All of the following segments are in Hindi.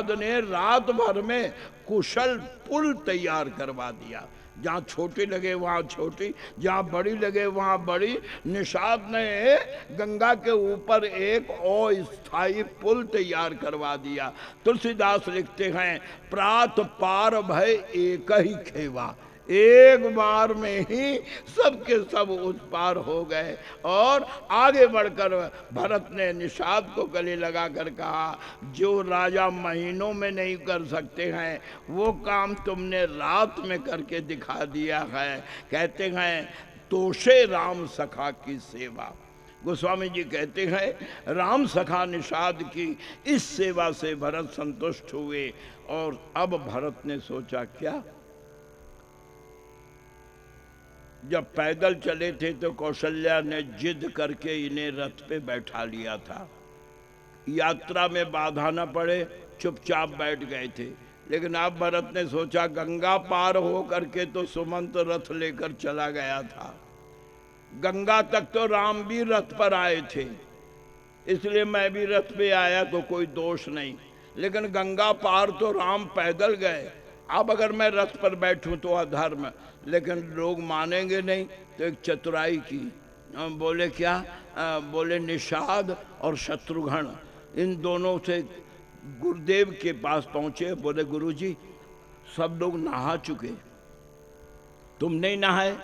निषाद ने रात भर में कुशल पुल तैयार करवा दिया। जहाँ छोटी लगे वहाँ छोटी, जहाँ बड़ी लगे वहाँ बड़ी। निषाद ने गंगा के ऊपर एक अस्थायी पुल तैयार करवा दिया। तुलसीदास लिखते हैं, प्रात पार भय एक ही खेवा, एक बार में ही सबके सब उस पार हो गए। और आगे बढ़कर भरत ने निषाद को गले लगाकर कहा, जो राजा महीनों में नहीं कर सकते हैं वो काम तुमने रात में करके दिखा दिया है। कहते हैं, तोषे राम सखा की सेवा। गोस्वामी जी कहते हैं, राम सखा निषाद की इस सेवा से भरत संतुष्ट हुए। और अब भरत ने सोचा, क्या जब पैदल चले थे तो कौशल्या ने जिद करके इन्हें रथ पे बैठा लिया था, यात्रा में बाधा न पड़े, चुपचाप बैठ गए थे। लेकिन अब भरत ने सोचा, गंगा पार हो करके तो सुमंत रथ लेकर चला गया था, गंगा तक तो राम भी रथ पर आए थे, इसलिए मैं भी रथ पे आया तो कोई दोष नहीं। लेकिन गंगा पार तो राम पैदल गए, अब अगर मैं रथ पर बैठूं तो अधर्म। लेकिन लोग मानेंगे नहीं, तो एक चतुराई की। बोले क्या? बोले निषाद और शत्रुघ्न इन दोनों से गुरुदेव के पास पहुंचे। बोले, गुरुजी सब लोग नहा चुके, तुम नहीं नहाए?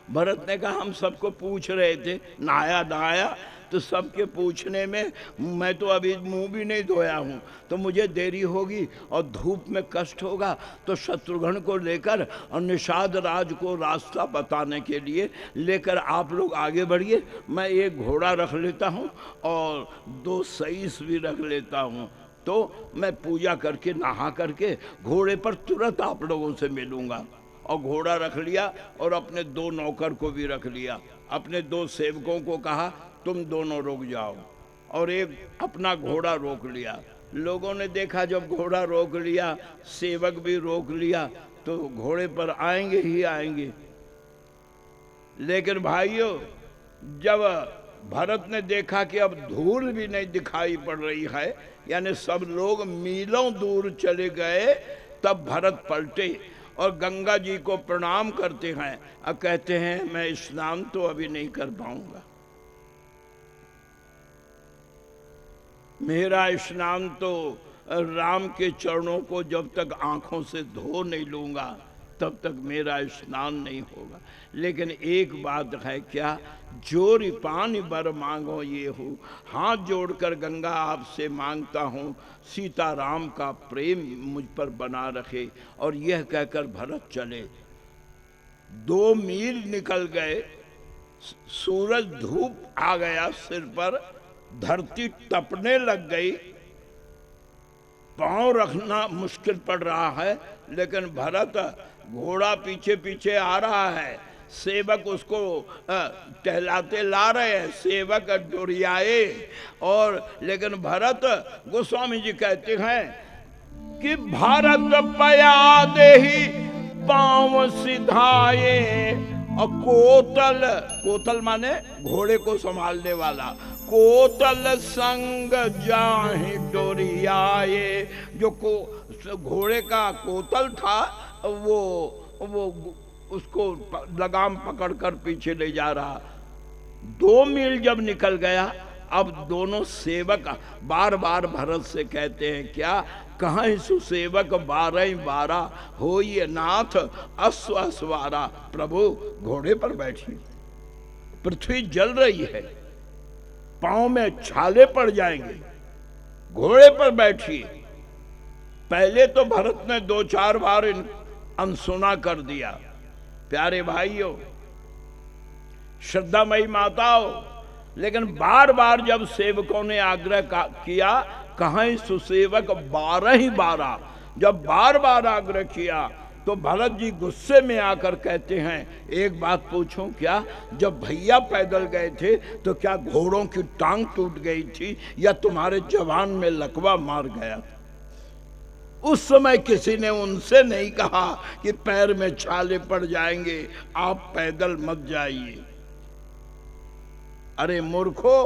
भरत ने कहा, हम सबको पूछ रहे थे नहाया नहाया, तो सबके पूछने में मैं तो अभी मुंह भी नहीं धोया हूँ, तो मुझे देरी होगी और धूप में कष्ट होगा। तो शत्रुघ्न को लेकर और निषाद राज को रास्ता बताने के लिए लेकर आप लोग आगे बढ़िए, मैं एक घोड़ा रख लेता हूँ और 2 सईस भी रख लेता हूँ, तो मैं पूजा करके नहा करके घोड़े पर तुरंत आप लोगों से मिलूँगा। और घोड़ा रख लिया और अपने 2 नौकर को भी रख लिया। अपने 2 सेवकों को कहा, तुम दोनों रुक जाओ, और एक अपना घोड़ा रोक लिया। लोगों ने देखा जब घोड़ा रोक लिया, सेवक भी रोक लिया, तो घोड़े पर आएंगे ही आएंगे। लेकिन भाइयों, जब भरत ने देखा कि अब धूल भी नहीं दिखाई पड़ रही है, यानी सब लोग मीलों दूर चले गए, तब भरत पलटे और गंगा जी को प्रणाम करते हैं और कहते हैं, मैं स्नान तो अभी नहीं कर पाऊंगा, मेरा स्नान तो राम के चरणों को जब तक आंखों से धो नहीं लूंगा तब तक मेरा स्नान नहीं होगा। लेकिन एक बात है, क्या? जोरी पानी बर मांगो ये हो, हाथ जोड़कर गंगा आपसे मांगता हूँ, सीता राम का प्रेम मुझ पर बना रखे। और यह कहकर भरत चले। 2 मील निकल गए, सूरज धूप आ गया सिर पर, धरती तपने लग गई, पांव रखना मुश्किल पड़ रहा है। लेकिन भरत घोड़ा पीछे पीछे आ रहा है, सेवक उसको टहलाते ला रहे हैं, सेवक डोरियाए। और लेकिन भरत, गोस्वामी जी कहते हैं कि भारत पया देहि पांव सिधाए, और कोतल, कोतल माने घोड़े को संभालने वाला, कोतल संग जाहि डोरियाए। जो घोड़े का कोतल था वो उसको लगाम पकड़कर पीछे ले जा रहा। 2 मील जब निकल गया, अब दोनों सेवक बार बार भरत से कहते हैं, क्या? कहाँ सुसेवक 12 हो ये नाथ अश्व अस्वारा। प्रभु घोड़े पर बैठिए, पृथ्वी जल रही है, पांव में छाले पड़ जाएंगे, घोड़े पर बैठिए। पहले तो भरत ने 2-4 बार अनसुना कर दिया। प्यारे भाइयों, श्रद्धामयी माताओं, लेकिन बार बार जब सेवकों ने आग्रह किया, कहाँ सुसेवक 12, जब बार बार आग्रह किया तो भरत जी गुस्से में आकर कहते हैं, एक बात पूछूं क्या? जब भैया पैदल गए थे तो क्या घोड़ों की टांग टूट गई थी या तुम्हारे जवान में लकवा मार गया? उस समय किसी ने उनसे नहीं कहा कि पैर में छाले पड़ जाएंगे, आप पैदल मत जाइए। अरे मूर्खो,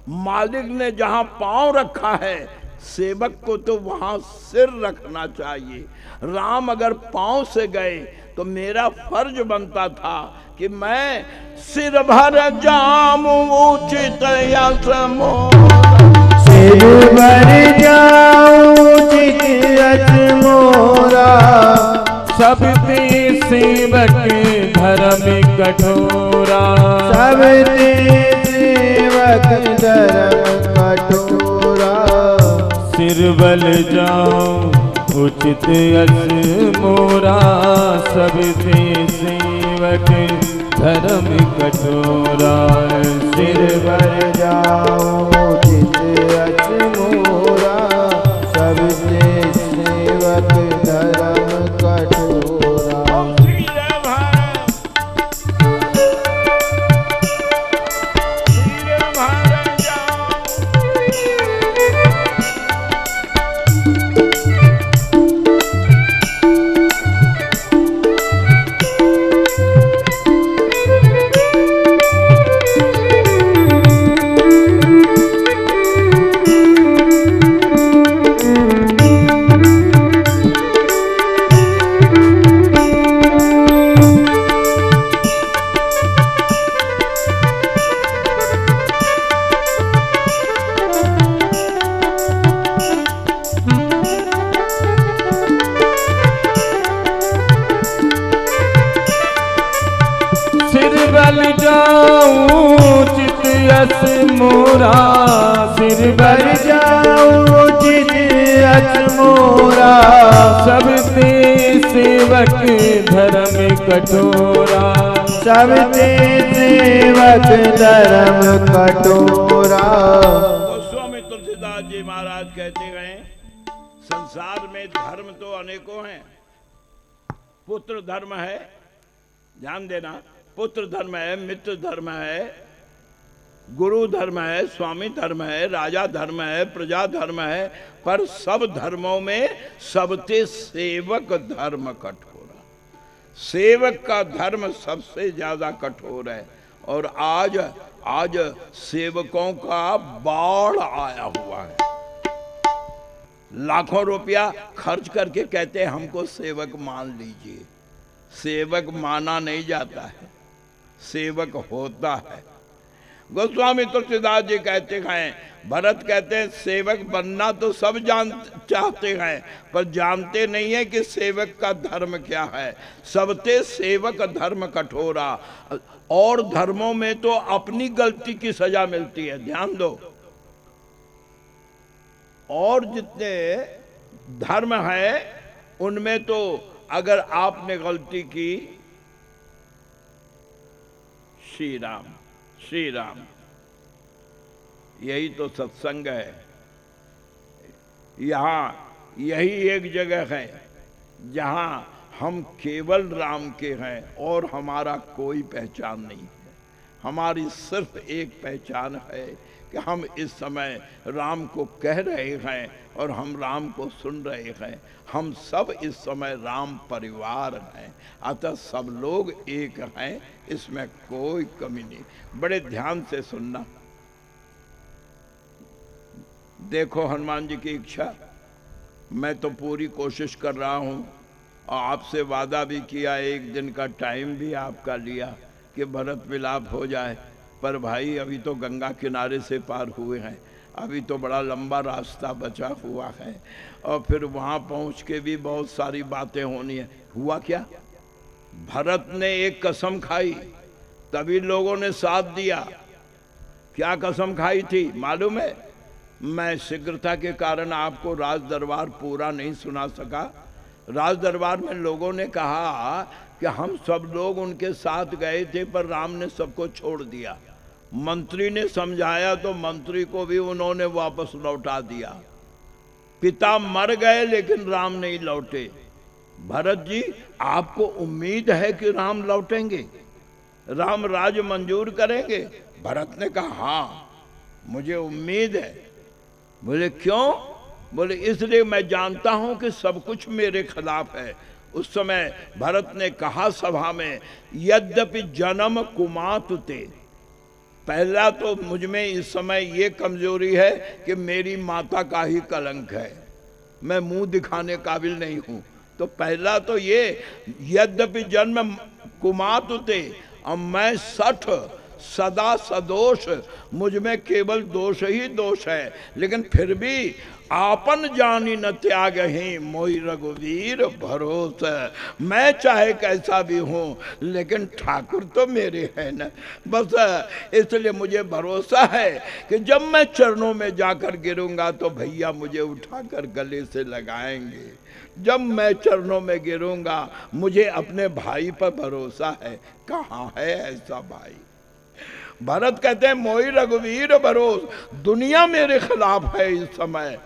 मालिक ने जहां पांव रखा है सेवक को तो वहां सिर रखना चाहिए। राम अगर पांव से गए तो मेरा फर्ज बनता था कि मैं सिर भर जाऊं उचित यश मोरा, सिर भर जाऊं उचित यश मोरा, सब ते सेवक धर्म कठोरा, सब ते सेवक धर्म कठोरा, सिर बल जाऊं उचित यश मोरा, सब ते सेवक धर्म कठोरा, सिर भर जाऊं उचित यश मोरा, सब ते सेवक धर्म कठोरा। मोरा, सिर भर जाऊं उचित यश मोरा, सब ते सेवक धर्म कठोरा, सब ते सेवक धर्म कठोरा। गोस्वामी तुलसीदास जी महाराज कहते गए, संसार में धर्म तो अनेकों हैं। पुत्र धर्म है, ध्यान देना, पुत्र धर्म है, मित्र धर्म है, गुरु धर्म है, स्वामी धर्म है, राजा धर्म है, प्रजा धर्म है, पर सब धर्मों में सबते सेवक धर्म कठोर है। सेवक का धर्म सबसे ज्यादा कठोर है। और आज सेवकों का बाढ़ आया हुआ है। लाखों रुपया खर्च करके कहते हैं हमको सेवक मान लीजिए। सेवक माना नहीं जाता है, सेवक होता है। गोस्वामी तुलसीदास जी कहते हैं, भरत कहते हैं सेवक बनना तो सब चाहते हैं, पर जानते नहीं है कि सेवक का धर्म क्या है। सबते सेवक धर्म कठोरा। और धर्मों में तो अपनी गलती की सजा मिलती है, ध्यान दो। और जितने धर्म है उनमें तो अगर आपने गलती की, श्री राम श्री राम, यही तो सत्संग है। यहाँ यही एक जगह है जहाँ हम केवल राम के हैं और हमारा कोई पहचान नहीं है। हमारी सिर्फ एक पहचान है कि हम इस समय राम को कह रहे हैं और हम राम को सुन रहे हैं। हम सब इस समय राम परिवार हैं, अतः सब लोग एक हैं, इसमें कोई कमी नहीं। बड़े ध्यान से सुनना। देखो हनुमान जी की इच्छा, मैं तो पूरी कोशिश कर रहा हूँ और आपसे वादा भी किया, एक दिन का टाइम भी आपका लिया कि भरत मिलाप हो जाए। पर भाई अभी तो गंगा किनारे से पार हुए हैं, अभी तो बड़ा लंबा रास्ता बचा हुआ है और फिर वहाँ पहुँच के भी बहुत सारी बातें होनी है। हुआ क्या, भरत ने एक कसम खाई, तभी लोगों ने साथ दिया। क्या कसम खाई थी मालूम है? मैं शीघ्रता के कारण आपको राज दरबार पूरा नहीं सुना सका। राज दरबार में लोगों ने कहा कि हम सब लोग उनके साथ गए थे पर राम ने सबको छोड़ दिया। मंत्री ने समझाया तो मंत्री को भी उन्होंने वापस लौटा दिया। पिता मर गए लेकिन राम नहीं लौटे। भरत जी, आपको उम्मीद है कि राम लौटेंगे, राम राज मंजूर करेंगे? भरत ने कहा हाँ, मुझे उम्मीद है। बोले क्यों? बोले इसलिए मैं जानता हूं कि सब कुछ मेरे खिलाफ है। उस समय भरत ने कहा सभा में, यद्यपि जन्म कुमातुते, पहला तो मुझ में इस समय ये कमजोरी है कि मेरी माता का ही कलंक है, मैं मुंह दिखाने काबिल नहीं हूं। तो पहला तो ये, यद्यपि जन्म कुमातुते, अब मैं 60 सदा सदोष, मुझ में केवल दोष ही दोष है, लेकिन फिर भी आपन जानी न त्याग ही मोहि रघुवीर भरोस। मैं चाहे कैसा भी हूँ लेकिन ठाकुर तो मेरे हैं न, बस इसलिए मुझे भरोसा है कि जब मैं चरणों में जाकर गिरूंगा तो भैया मुझे उठाकर गले से लगाएंगे। जब मैं चरणों में गिरूंगा मुझे अपने भाई पर भरोसा है। कहाँ है ऐसा भाई? भरत कहते हैं मोहि रघुवीर भरोस, दुनिया मेरे खिलाफ है इस समय,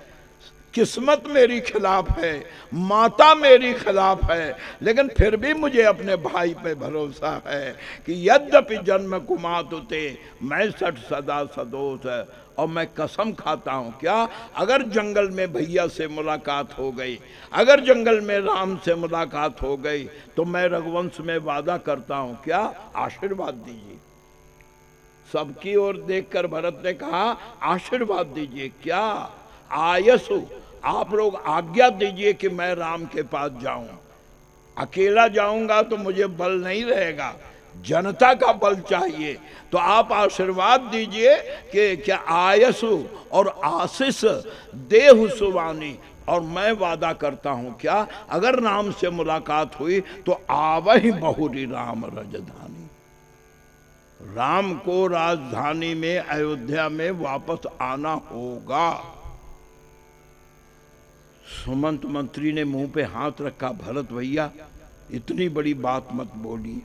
किस्मत मेरी खिलाफ है, माता मेरी खिलाफ है, लेकिन फिर भी मुझे अपने भाई पे भरोसा है कि यद्यपि जन्म कुमातुते मैं 60 सदा सदोष है। और मैं कसम खाता हूँ, क्या अगर जंगल में भैया से मुलाकात हो गई, अगर जंगल में राम से मुलाकात हो गई, तो मैं रघुवंश में वादा करता हूँ, क्या आशीर्वाद दीजिए। सबकी ओर देखकर भरत ने कहा आशीर्वाद दीजिए, क्या आयसु, आप लोग आज्ञा दीजिए कि मैं राम के पास जाऊं। अकेला जाऊंगा तो मुझे बल नहीं रहेगा, जनता का बल चाहिए। तो आप आशीर्वाद दीजिए कि क्या आयसु और आशीष देहु सुवानी, और मैं वादा करता हूं, क्या अगर राम से मुलाकात हुई तो आवहि बहुरी राम राजधानी, राम को राजधानी में अयोध्या में वापस आना होगा। सुमंत मंत्री ने मुंह पे हाथ रखा, भरत भैया इतनी बड़ी बात मत बोलिए,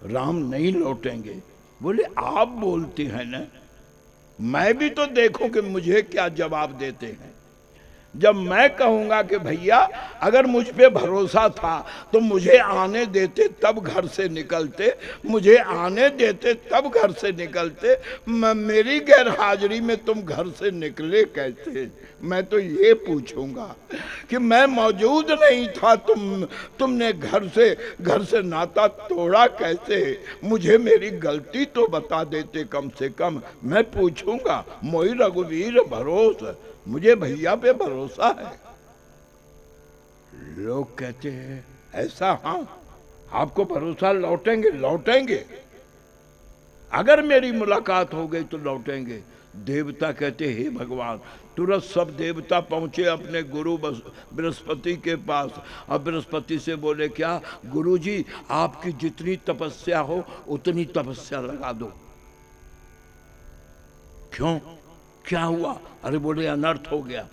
राम नहीं लौटेंगे। बोले आप बोलते हैं ना, मैं भी तो देखूं कि मुझे क्या जवाब देते हैं। जब मैं कहूंगा कि भैया अगर मुझ पे भरोसा था तो मुझे आने देते तब घर से निकलते, मुझे आने देते तब घर से निकलते, मेरी गैर हाजिरी में तुम घर से निकले कैसे? मैं तो ये पूछूंगा कि मैं मौजूद नहीं था, तुमने घर से नाता तोड़ा कैसे? मुझे मेरी गलती तो बता देते कम से कम, मैं पूछूंगा। मोहि रघुवीर भरोस, मुझे भैया पे भरोसा है। लोग कहते हैं ऐसा? हाँ, आपको भरोसा, लौटेंगे लौटेंगे, अगर मेरी मुलाकात हो गई तो लौटेंगे। देवता कहते हे भगवान। तुरंत सब देवता पहुंचे अपने गुरु बृहस्पति के पास, और बृहस्पति से बोले क्या गुरुजी, आपकी जितनी तपस्या हो उतनी तपस्या लगा दो। क्यों, क्या हुआ? अरे बोले अनर्थ हो गया।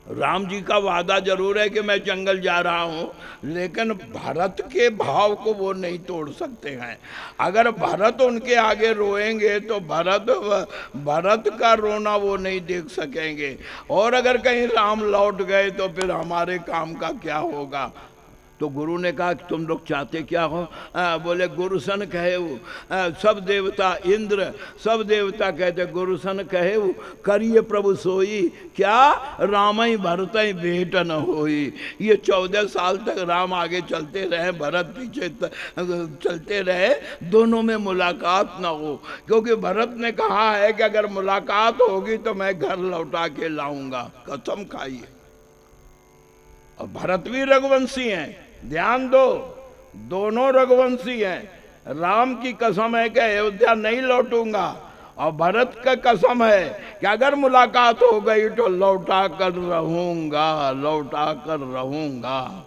राम जी का वादा जरूर है कि मैं जंगल जा रहा हूं, लेकिन भरत के भाव को वो नहीं तोड़ सकते हैं। अगर भरत उनके आगे रोएंगे तो भरत का रोना वो नहीं देख सकेंगे, और अगर कहीं राम लौट गए तो फिर हमारे काम का क्या होगा? तो गुरु ने कहा कि तुम लोग चाहते क्या हो? बोले गुरुसन कहे वो, सब देवता, इंद्र सब देवता कहते गुरुसन कहे वो, करिए प्रभु सोई, क्या रामई भरतई भेंट न होई। ये 14 साल तक राम आगे चलते रहे, भरत पीछे चलते रहे, दोनों में मुलाकात न हो, क्योंकि भरत ने कहा है कि अगर मुलाकात होगी तो मैं घर लौटा के लाऊंगा, कसम खाइए। और भरत भी रघुवंशी हैं, ध्यान दो, दोनों रघुवंशी हैं। राम की कसम है कि अयोध्या नहीं लौटूंगा, और भरत का कसम है कि अगर मुलाकात हो गई तो लौटा कर रहूंगा, लौटा कर रहूंगा।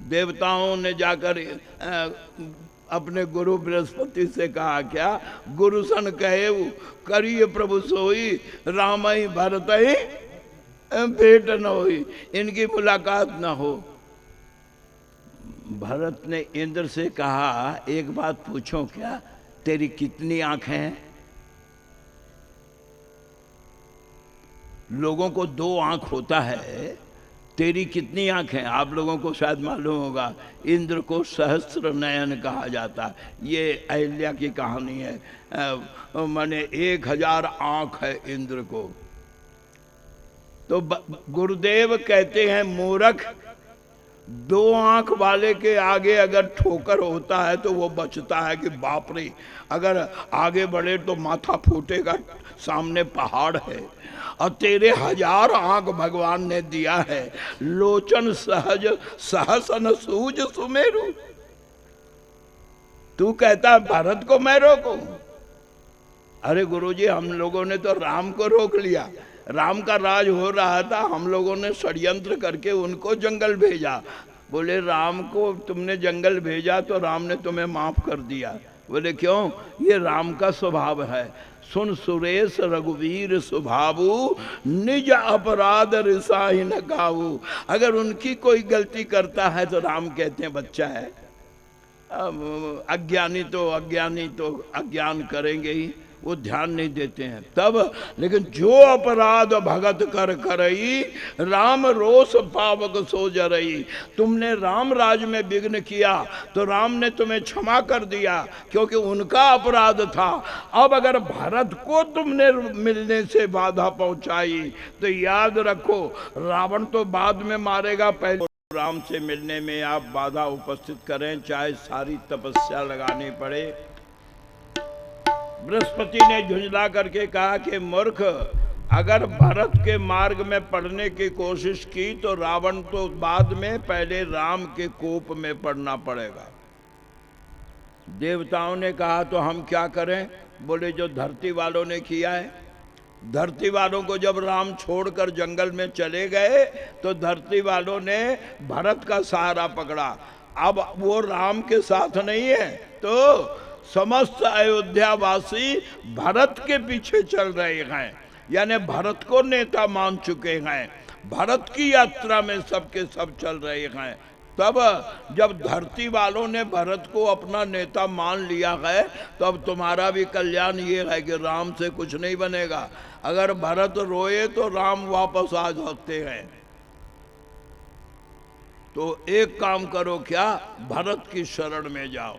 देवताओं ने जाकर अपने गुरु बृहस्पति से कहा क्या गुरुसन कहे करिए प्रभु सोई, रामई भरतई भेंट न हुई, इनकी मुलाकात न हो। भरत ने इंद्र से कहा एक बात पूछो, क्या तेरी कितनी आंखें हैं? लोगों को 2 आंख होता है, तेरी कितनी आंखें? आप लोगों को शायद मालूम होगा, इंद्र को सहस्त्र नयन कहा जाता है। ये अहिल्या की कहानी है, माने 1000 आंख है इंद्र को। तो गुरुदेव कहते हैं मूर्ख, दो आंख वाले के आगे अगर ठोकर होता है तो वो बचता है कि बाप रे, अगर आगे बढ़े तो माथा फूटेगा, सामने पहाड़ है। और तेरे 1000 आंख भगवान ने दिया है, लोचन सहज सहसन सूझ सुमेरु। तू कहता भारत को मैं रोकूं? अरे गुरुजी, हम लोगों ने तो राम को रोक लिया, राम का राज हो रहा था, हम लोगों ने षड्यंत्र करके उनको जंगल भेजा। बोले राम को तुमने जंगल भेजा तो राम ने तुम्हें माफ कर दिया। बोले क्यों? ये राम का स्वभाव है। सुन सुरेश रघुवीर स्वभावु, निज अपराध रिसाही न गाऊ। अगर उनकी कोई गलती करता है तो राम कहते हैं बच्चा है, अज्ञानी तो अज्ञान करेंगे ही, वो ध्यान नहीं देते हैं तब। लेकिन जो अपराध भगत कर करई, राम रोष पावक सो जरई। तुमने राम राज में विघ्न किया तो राम ने तुम्हें क्षमा कर दिया, क्योंकि उनका अपराध था। अब अगर भरत को तुमने मिलने से बाधा पहुंचाई तो याद रखो, रावण तो बाद में मारेगा, पहले राम से मिलने में आप बाधा उपस्थित करें, चाहे सारी तपस्या लगानी पड़े। बृहस्पति ने झुंझला करके कहा कि मूर्ख, अगर भरत के मार्ग में पड़ने की कोशिश की तो रावण तो बाद में, पहले राम के कोप में पड़ना पड़ेगा। देवताओं ने कहा तो हम क्या करें? बोले जो धरती वालों ने किया है। धरती वालों को जब राम छोड़कर जंगल में चले गए तो धरती वालों ने भरत का सहारा पकड़ा। अब वो राम के साथ नहीं है तो समस्त अयोध्यावासी भरत के पीछे चल रहे हैं, यानी भरत को नेता मान चुके हैं, भरत की यात्रा में सबके सब चल रहे हैं। तब जब धरती वालों ने भरत को अपना नेता मान लिया है, तो अब तुम्हारा भी कल्याण ये है कि राम से कुछ नहीं बनेगा। अगर भरत रोए तो राम वापस आ सकते हैं। तो एक काम करो, क्या? भरत की शरण में जाओ।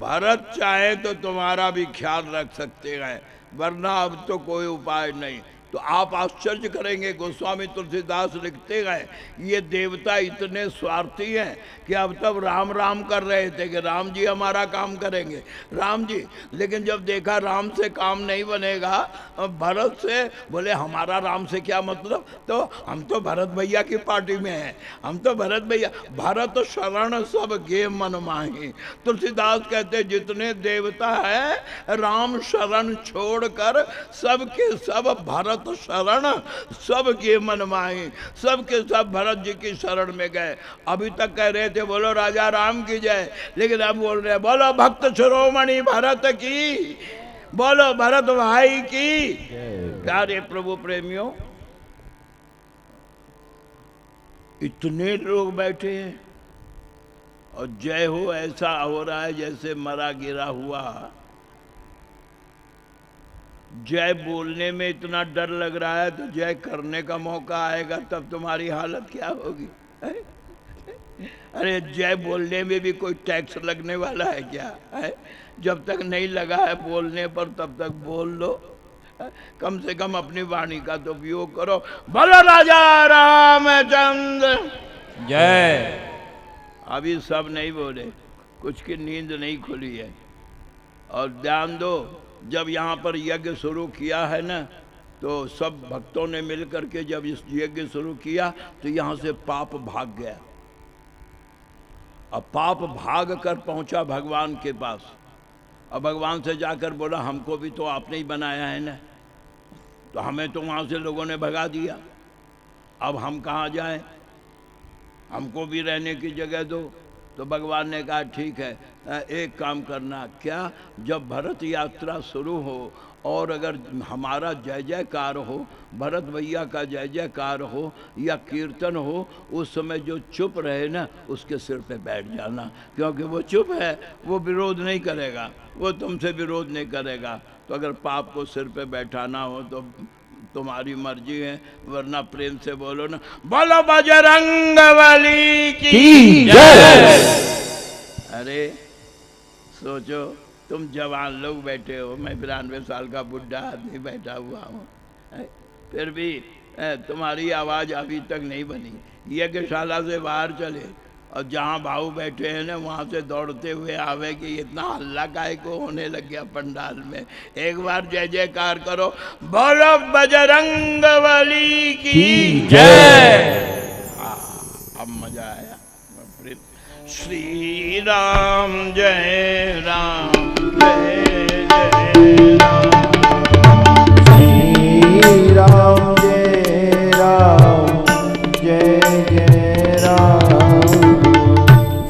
भरत चाहे तो तुम्हारा भी ख्याल रख सकते हैं, वरना अब तो कोई उपाय नहीं। तो आप आश्चर्य करेंगे, गोस्वामी तुलसीदास लिखते गए, ये देवता इतने स्वार्थी हैं कि अब तब राम राम कर रहे थे कि राम जी हमारा काम करेंगे, राम जी। लेकिन जब देखा राम से काम नहीं बनेगा, भरत से बोले हमारा राम से क्या मतलब, तो हम तो भरत भैया की पार्टी में हैं, हम तो भरत भैया। भरत शरण सब गे मन माही। तुलसीदास कहते जितने देवता हैं राम शरण छोड़कर सबके सब भरत शरण सब के मन माही, सबके सब भरत जी की शरण में गए। अभी तक कह रहे थे बोलो राजा राम की जय, लेकिन अब बोल रहे बोलो भक्त शिरोमणि भरत की, बोलो भरत भाई की। प्यारे प्रभु प्रेमियों, इतने लोग बैठे हैं और जय हो ऐसा हो रहा है जैसे मरा गिरा हुआ। जय बोलने में इतना डर लग रहा है तो जय करने का मौका आएगा तब तुम्हारी हालत क्या होगी? अरे जय बोलने में भी कोई टैक्स लगने वाला है क्या? जब तक नहीं लगा है बोलने पर तब तक बोल लो। कम से कम अपनी वाणी का तो उपयोग करो। बोलो राजा रामचंद्र जय। अभी सब नहीं बोले, कुछ की नींद नहीं खुली है। और ध्यान दो, जब यहाँ पर यज्ञ शुरू किया है ना, तो सब भक्तों ने मिलकर के जब इस यज्ञ शुरू किया तो यहाँ से पाप भाग गया। अब पाप भाग कर पहुँचा भगवान के पास और भगवान से जाकर बोला हमको भी तो आपने ही बनाया है ना, तो हमें तो वहाँ से लोगों ने भगा दिया, अब हम कहाँ जाएं, हमको भी रहने की जगह दो। तो भगवान ने कहा ठीक है, एक काम करना, क्या? जब भरत यात्रा शुरू हो और अगर हमारा जय जयकार हो, भरत भैया का जय जयकार हो या कीर्तन हो, उस समय जो चुप रहे ना उसके सिर पे बैठ जाना, क्योंकि वो चुप है, वो विरोध नहीं करेगा, वो तुमसे विरोध नहीं करेगा। तो अगर पाप को सिर पे बैठाना हो तो तुम्हारी मर्जी है, वरना प्रेम से बोलो ना, बोलो बजरंगबली की जय। अरे सोचो, तुम जवान लोग बैठे हो, मैं 92 साल का बुढ़ा आदमी बैठा हुआ हूँ, फिर भी तुम्हारी आवाज़ अभी तक नहीं बनी। यज्ञशाला से बाहर चले और जहाँ भाऊ बैठे हैं ना वहाँ से दौड़ते हुए आवे कि इतना हल्ला काहे को होने लग गया पंडाल में। एक बार जय जयकार करो, बोलो बजरंगबली की जय। अब मजा आया। श्री राम जय राम जय जय राम, श्री राम जय राम जय जय राम,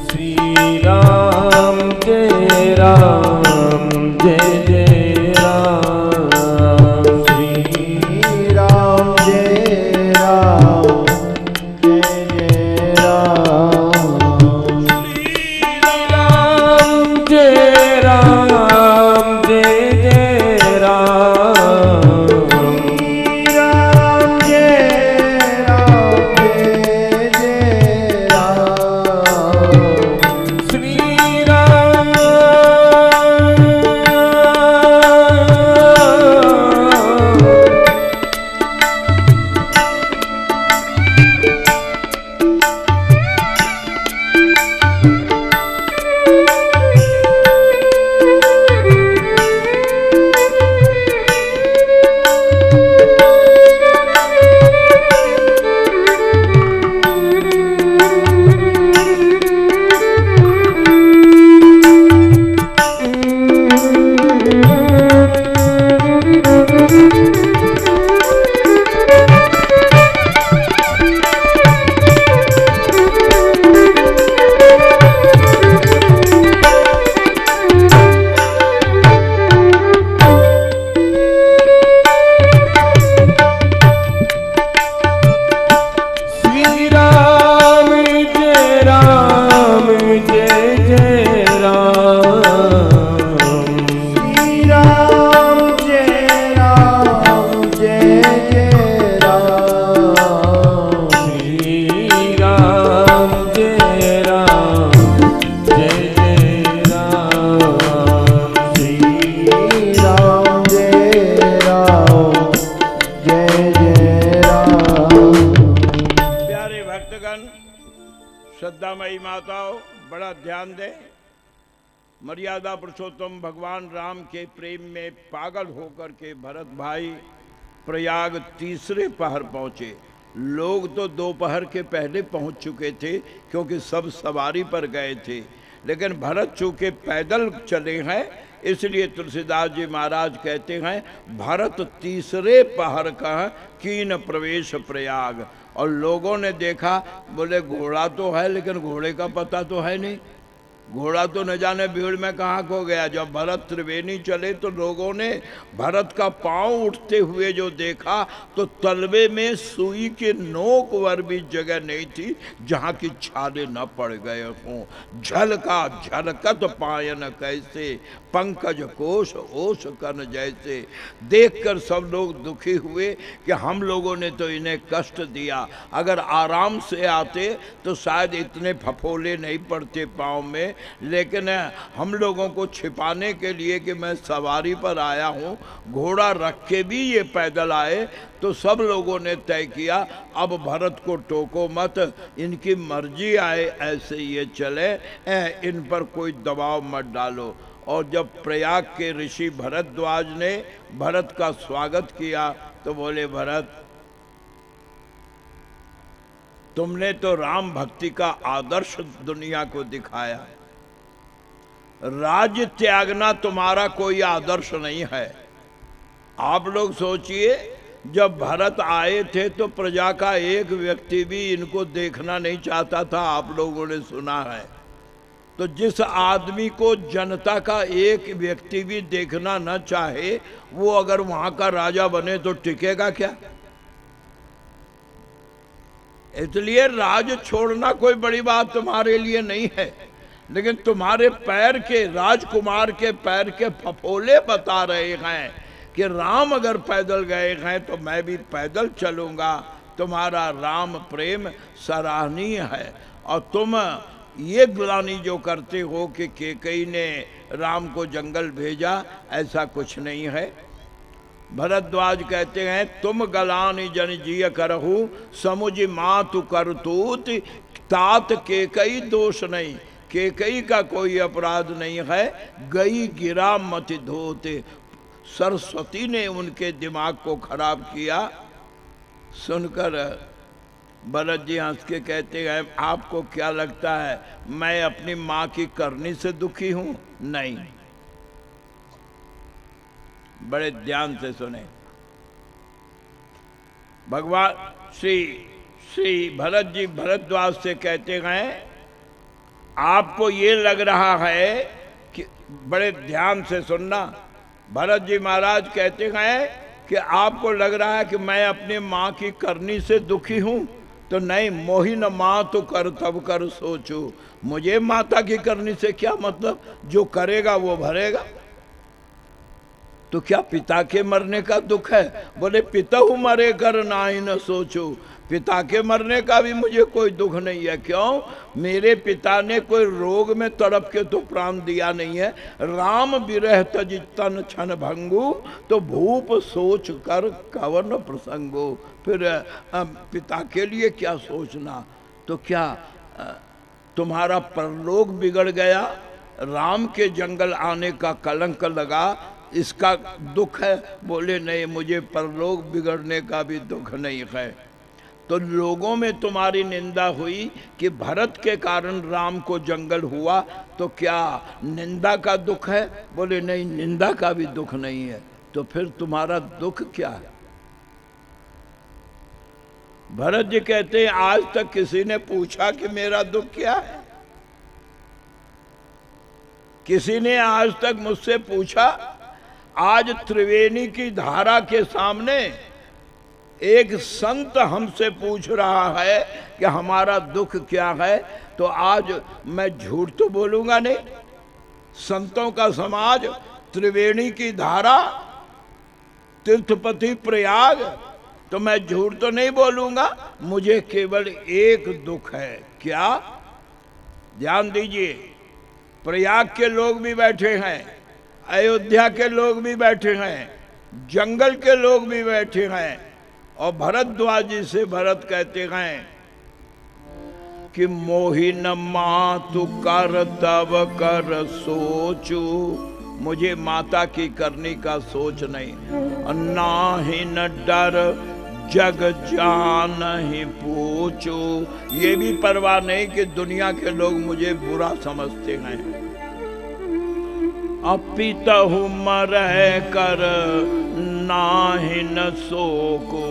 श्री राम जय राम जय जय राम, श्री राम जय राम जय जय राम, जय राम जय जय राम, राम जय राम जय जय राम, श्री राम श्रद्धामयी माताओं, बड़ा ध्यान दें। मर्यादा पुरुषोत्तम भगवान राम के प्रेम में पागल होकर के भरत भाई प्रयाग तीसरे पहर पहुंचे। लोग तो दोपहर के पहले पहुंच चुके थे क्योंकि सब सवारी पर गए थे, लेकिन भरत चूंकि पैदल चले हैं इसलिए तुलसीदास जी महाराज कहते हैं भरत तीसरे पहर का कीन प्रवेश प्रयाग। और लोगों ने देखा, बोले घोड़ा तो है लेकिन घोड़े का पता तो है नहीं, घोड़ा तो न जाने भीड़ में कहाँ खो गया। जब भरत त्रिवेणी चले तो लोगों ने भरत का पांव उठते हुए जो देखा तो तलवे में सुई के नोक वर भी जगह नहीं थी जहाँ की छाले न पड़ गए हों। झलका झलकत पायन कैसे पंकज कोश ओस कन जैसे। देखकर सब लोग दुखी हुए कि हम लोगों ने तो इन्हें कष्ट दिया, अगर आराम से आते तो शायद इतने फफोले नहीं पड़ते पाँव में, लेकिन हम लोगों को छिपाने के लिए कि मैं सवारी पर आया हूँ, घोड़ा रख के भी ये पैदल आए, तो सब लोगों ने तय किया अब भरत को टोको मत, इनकी मर्जी आए ऐसे ये चले, इन पर कोई दबाव मत डालो। और जब प्रयाग के ऋषि भरद्वाज ने भरत का स्वागत किया तो बोले भरत, तुमने तो राम भक्ति का आदर्श दुनिया को दिखाया, राज्य त्यागना तुम्हारा कोई आदर्श नहीं है। आप लोग सोचिए, जब भरत आए थे तो प्रजा का एक व्यक्ति भी इनको देखना नहीं चाहता था, आप लोगों ने सुना है। तो जिस आदमी को जनता का एक व्यक्ति भी देखना न चाहे, वो अगर वहां का राजा बने तो टिकेगा क्या? इसलिए राज छोड़ना कोई बड़ी बात तुम्हारे लिए नहीं है, लेकिन तुम्हारे पैर के, राजकुमार के पैर के फफोले बता रहे हैं कि राम अगर पैदल गए हैं तो मैं भी पैदल चलूंगा। तुम्हारा राम प्रेम सराहनीय है, और तुम ये ग्लानि जो करते हो कि केकई ने राम को जंगल भेजा, ऐसा कुछ नहीं है। भरद्वाज कहते हैं तुम गलानि जन जिय करहु समुझ मातु करतूत तात के कई दोष नहीं, के कई का कोई अपराध नहीं है, गई गिरा मत धोते। सरस्वती ने उनके दिमाग को खराब किया। सुनकर भरत जी हंस के कहते हैं आपको क्या लगता है मैं अपनी माँ की करनी से दुखी हूं? नहीं। बड़े ध्यान से सुने। भगवान श्री भरत जी भरद्वाज से कहते हैं आपको ये लग रहा है कि, बड़े ध्यान से सुनना, भरत जी महाराज कहते हैं कि आपको लग रहा है कि मैं अपनी माँ की करनी से दुखी हूं, तो नहीं, मोहि न माँ तो कर तब कर सोचो। मुझे माता की करनी से क्या मतलब, जो करेगा वो भरेगा। तो क्या पिता के मरने का दुख है? बोले पिता हूं मरे कर नाहि न सोचो। पिता के मरने का भी मुझे कोई दुख नहीं है। क्यों? मेरे पिता ने कोई रोग में तड़प के तो प्राण दिया नहीं है। राम विरह तज तन छन भंगु, तो भूप सोच कर कवन प्रसंगो। फिर पिता के लिए क्या सोचना? तो क्या तुम्हारा परलोक बिगड़ गया? राम के जंगल आने का कलंक लगा, इसका दुख है? बोले नहीं, मुझे परलोक बिगड़ने का भी दुख नहीं है। तो लोगों में तुम्हारी निंदा हुई कि भरत के कारण राम को जंगल हुआ, तो क्या निंदा का दुख है? बोले नहीं, निंदा का भी दुख नहीं है। तो फिर तुम्हारा दुख क्या है? भरत जी कहते हैं आज तक किसी ने पूछा कि मेरा दुख क्या है? किसी ने आज तक मुझसे पूछा? आज त्रिवेणी की धारा के सामने एक संत हमसे पूछ रहा है कि हमारा दुख क्या है, तो आज मैं झूठ तो बोलूंगा नहीं। संतों का समाज, त्रिवेणी की धारा, तीर्थपति प्रयाग, तो मैं झूठ तो नहीं बोलूंगा। मुझे केवल एक दुख है। क्या? ध्यान दीजिए, प्रयाग के लोग भी बैठे हैं, अयोध्या के लोग भी बैठे हैं, जंगल के लोग भी बैठे हैं, और भरद्वाज जी से भरत कहते हैं कि मोहि न मातु कर तब कर सोचू। मुझे माता की करनी का सोच नहीं, नाहि न डर जग जान ही पूछो। ये भी परवाह नहीं कि दुनिया के लोग मुझे बुरा समझते हैं। अपितहु मरह कर नाहि न शोको।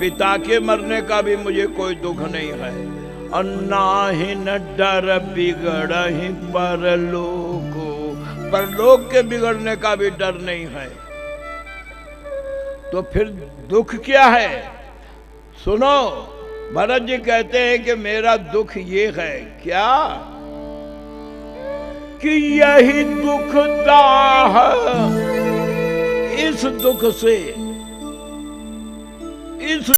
पिता के मरने का भी मुझे कोई दुख नहीं है। और नाहि न डर बिगड़हि परलोको। परलोक के बिगड़ने का भी डर नहीं है। तो फिर दुख क्या है? सुनो, भरत जी कहते हैं कि मेरा दुख ये है। क्या? कि यही दुख दाह, इस दुख से, इस